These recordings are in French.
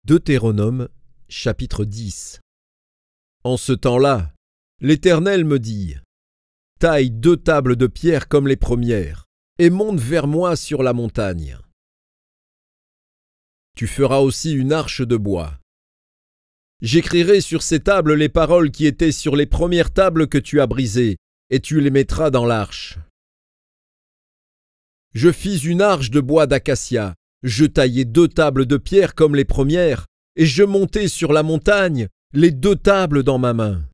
Deutéronome, chapitre 10. En ce temps-là, l'Éternel me dit : taille 2 tables de pierre comme les premières, et monte vers moi sur la montagne. Tu feras aussi une arche de bois. J'écrirai sur ces tables les paroles qui étaient sur les premières tables que tu as brisées, et tu les mettras dans l'arche. Je fis une arche de bois d'acacia. Je taillai 2 tables de pierre comme les premières, et je montai sur la montagne, les 2 tables dans ma main.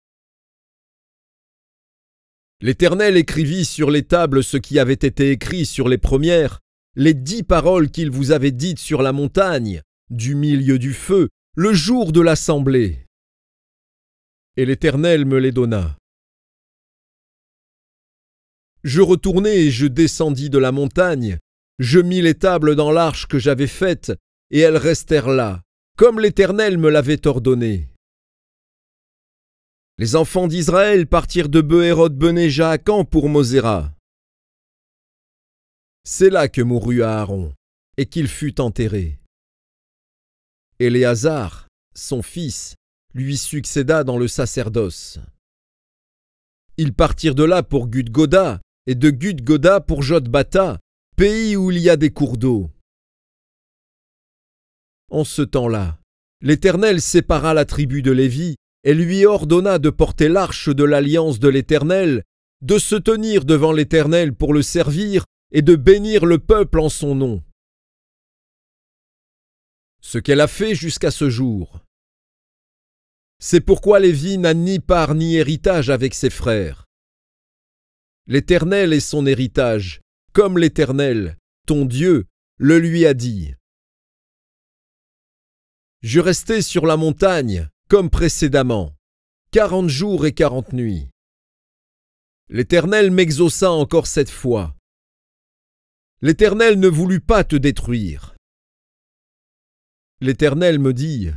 L'Éternel écrivit sur les tables ce qui avait été écrit sur les premières, les 10 paroles qu'il vous avait dites sur la montagne, du milieu du feu, le jour de l'assemblée. Et l'Éternel me les donna. Je retournai et je descendis de la montagne. Je mis les tables dans l'arche que j'avais faite, et elles restèrent là, comme l'Éternel me l'avait ordonné. Les enfants d'Israël partirent de Beéroth-Bené-Jaakan pour Moséra. C'est là que mourut Aaron, et qu'il fut enterré. Éléazar, son fils, lui succéda dans le sacerdoce. Ils partirent de là pour Gudgoda, et de Gudgoda pour Jotbata, pays où il y a des cours d'eau. En ce temps-là, l'Éternel sépara la tribu de Lévi et lui ordonna de porter l'arche de l'alliance de l'Éternel, de se tenir devant l'Éternel pour le servir et de bénir le peuple en son nom. Ce qu'elle a fait jusqu'à ce jour. C'est pourquoi Lévi n'a ni part ni héritage avec ses frères. L'Éternel est son héritage, comme l'Éternel, ton Dieu, le lui a dit. Je restai sur la montagne, comme précédemment, 40 jours et 40 nuits. L'Éternel m'exauça encore 7 fois. L'Éternel ne voulut pas te détruire. L'Éternel me dit :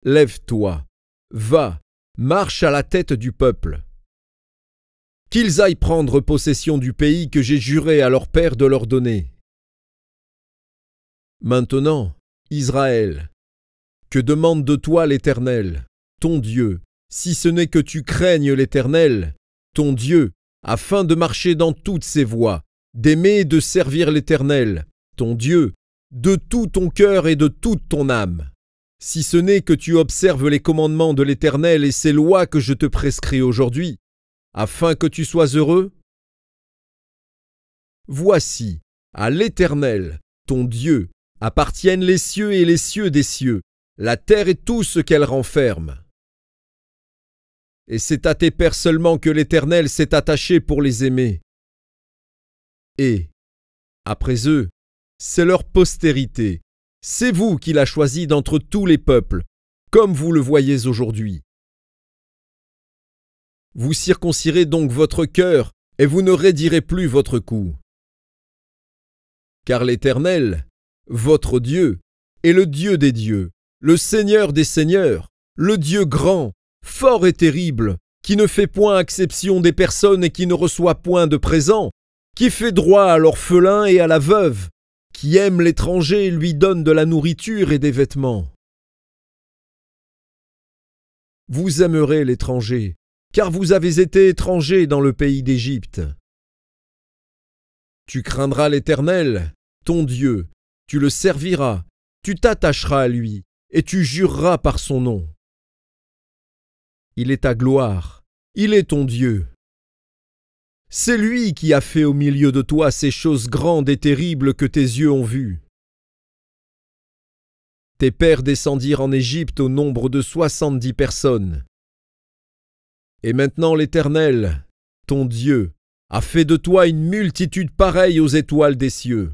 lève-toi, va, marche à la tête du peuple. Qu'ils aillent prendre possession du pays que j'ai juré à leur père de leur donner. Maintenant, Israël, que demande de toi l'Éternel, ton Dieu, si ce n'est que tu craignes l'Éternel, ton Dieu, afin de marcher dans toutes ses voies, d'aimer et de servir l'Éternel, ton Dieu, de tout ton cœur et de toute ton âme, si ce n'est que tu observes les commandements de l'Éternel et ses lois que je te prescris aujourd'hui, afin que tu sois heureux? Voici, à l'Éternel, ton Dieu, appartiennent les cieux et les cieux des cieux, la terre et tout ce qu'elle renferme. Et c'est à tes pères seulement que l'Éternel s'est attaché pour les aimer. Et, après eux, c'est leur postérité, c'est vous qu'il a choisi d'entre tous les peuples, comme vous le voyez aujourd'hui. Vous circoncirez donc votre cœur, et vous ne raidirez plus votre cou. Car l'Éternel, votre Dieu, est le Dieu des dieux, le Seigneur des seigneurs, le Dieu grand, fort et terrible, qui ne fait point acception des personnes et qui ne reçoit point de présents, qui fait droit à l'orphelin et à la veuve, qui aime l'étranger et lui donne de la nourriture et des vêtements. Vous aimerez l'étranger, car vous avez été étrangers dans le pays d'Égypte. Tu craindras l'Éternel, ton Dieu, tu le serviras, tu t'attacheras à lui, et tu jureras par son nom. Il est ta gloire, il est ton Dieu. C'est lui qui a fait au milieu de toi ces choses grandes et terribles que tes yeux ont vues. Tes pères descendirent en Égypte au nombre de 70 personnes. Et maintenant l'Éternel, ton Dieu, a fait de toi une multitude pareille aux étoiles des cieux.